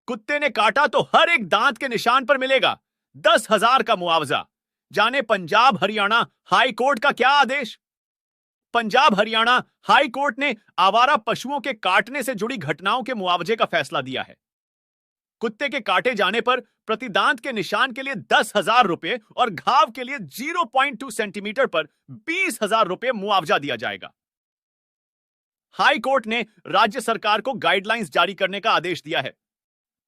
कुत्ते ने काटा तो हर एक दांत के निशान पर मिलेगा 10,000 का मुआवजा। जाने पंजाब हरियाणा हाई कोर्ट का क्या आदेश। पंजाब हरियाणा हाई कोर्ट ने आवारा पशुओं के काटने से जुड़ी घटनाओं के मुआवजे का फैसला दिया है। कुत्ते के काटे जाने पर प्रतिदांत के निशान के लिए 10,000 रुपए और घाव के लिए 0.2 सेंटीमीटर पर 20,000 रुपए मुआवजा दिया जाएगा। हाई कोर्ट ने राज्य सरकार को गाइडलाइंस जारी करने का आदेश दिया है।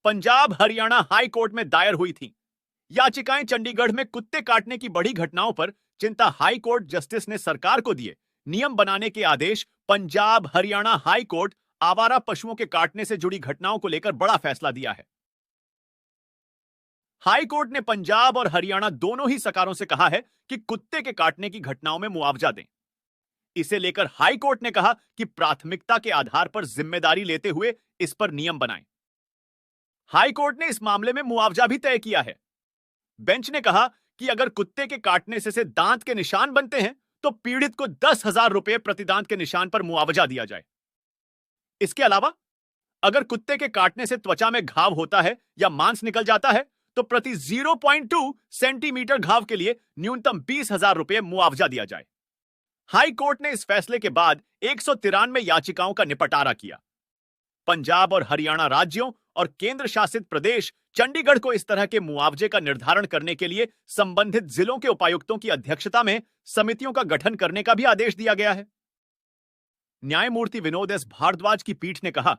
पंजाब हरियाणा हाई कोर्ट में दायर हुई थी याचिकाएं। चंडीगढ़ में कुत्ते काटने की बड़ी घटनाओं पर चिंता हाई कोर्ट जस्टिस ने सरकार को दिए नियम बनाने के आदेश। पंजाब हरियाणा हाई कोर्ट आवारा पशुओं के काटने से जुड़ी घटनाओं को लेकर बड़ा फैसला दिया है। हाई कोर्ट ने पंजाब और हरियाणा दोनों ही सरकारों से कहा है कि कुत्ते के काटने की घटनाओं में मुआवजा दें। इसे लेकर हाई कोर्ट ने कहा कि प्राथमिकता के आधार पर जिम्मेदारी लेते हुए इस पर नियम बनाएं। हाई कोर्ट ने इस मामले में मुआवजा भी तय किया है। बेंच ने कहा कि अगर कुत्ते के काटने से दांत के निशान बनते हैं तो पीड़ित को 10,000 रुपए प्रतिदांत के निशान पर मुआवजा दिया जाए। इसके अलावा अगर कुत्ते के काटने से त्वचा में घाव होता है या मांस निकल जाता है तो प्रति 0.2 सेंटीमीटर घाव के लिए न्यूनतम 20,000 रुपए मुआवजा दिया जाए। हाई कोर्ट ने इस फैसले के बाद 193 याचिकाओं का निपटारा किया। पंजाब और हरियाणा राज्यों और केंद्र शासित प्रदेश चंडीगढ़ को इस तरह के मुआवजे का निर्धारण करने के लिए संबंधित जिलों के उपायुक्तों की अध्यक्षता में समितियों का गठन करने का भी आदेश दिया गया है। न्यायमूर्ति विनोद एस भारद्वाज की पीठ ने कहा,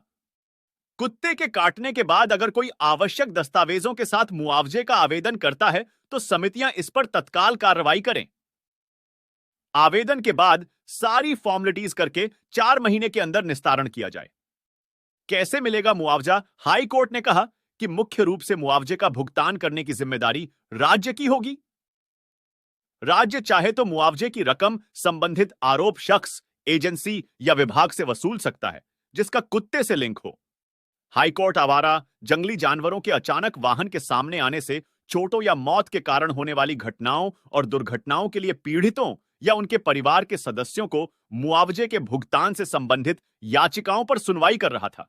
कुत्ते के काटने के बाद अगर कोई आवश्यक दस्तावेजों के साथ मुआवजे का आवेदन करता है तो समितियां इस पर तत्काल कार्रवाई करें। आवेदन के बाद सारी फॉर्मेलिटीज करके 4 महीने के अंदर निस्तारण किया जाए। कैसे मिलेगा मुआवजा? हाई कोर्ट ने कहा कि मुख्य रूप से मुआवजे का भुगतान करने की जिम्मेदारी राज्य की होगी। राज्य चाहे तो मुआवजे की रकम संबंधित आरोप शख्स, एजेंसी या विभाग से वसूल सकता है जिसका कुत्ते से लिंक हो। हाईकोर्ट आवारा जंगली जानवरों के अचानक वाहन के सामने आने से चोटों या मौत के कारण होने वाली घटनाओं और दुर्घटनाओं के लिए पीड़ितों या उनके परिवार के सदस्यों को मुआवजे के भुगतान से संबंधित याचिकाओं पर सुनवाई कर रहा था।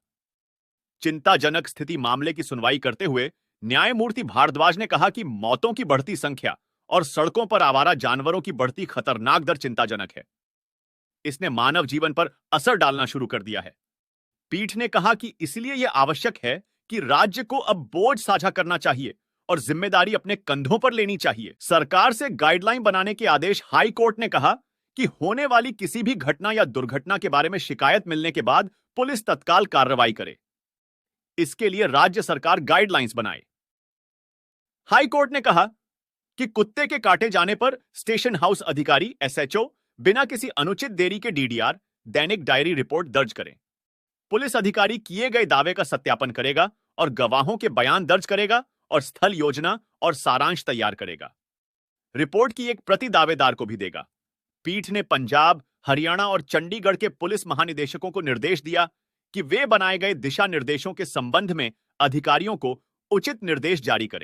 चिंताजनक स्थिति मामले की सुनवाई करते हुए न्यायमूर्ति भारद्वाज ने कहा कि मौतों की बढ़ती संख्या और सड़कों पर आवारा जानवरों की बढ़ती खतरनाक दर चिंताजनक है। इसने मानव जीवन पर असर डालना शुरू कर दिया है। पीठ ने कहा कि इसलिए यह आवश्यक है कि राज्य को अब बोझ साझा करना चाहिए और जिम्मेदारी अपने कंधों पर लेनी चाहिए। सरकार से गाइडलाइन बनाने के आदेश। हाई कोर्ट ने कहा कि होने वाली किसी भी घटना या दुर्घटना के बारे में शिकायत मिलने के बाद पुलिस तत्काल कार्रवाई करे। इसके लिए राज्य सरकार गाइडलाइंस बनाए। हाई कोर्ट ने कहा कि कुत्ते के काटे जाने पर स्टेशन हाउस अधिकारी एसएचओ बिना किसी अनुचित देरी के डीडीआर दैनिक डायरी रिपोर्ट दर्ज करें। पुलिस अधिकारी किए गए दावे का सत्यापन करेगा और गवाहों के बयान दर्ज करेगा और स्थल योजना और सारांश तैयार करेगा। रिपोर्ट की एक प्रति दावेदार को भी देगा। पीठ ने पंजाब, हरियाणा और चंडीगढ़ के पुलिस महानिदेशकों को निर्देश दिया कि वे बनाए गए दिशा निर्देशों के संबंध में अधिकारियों को उचित निर्देश जारी करें।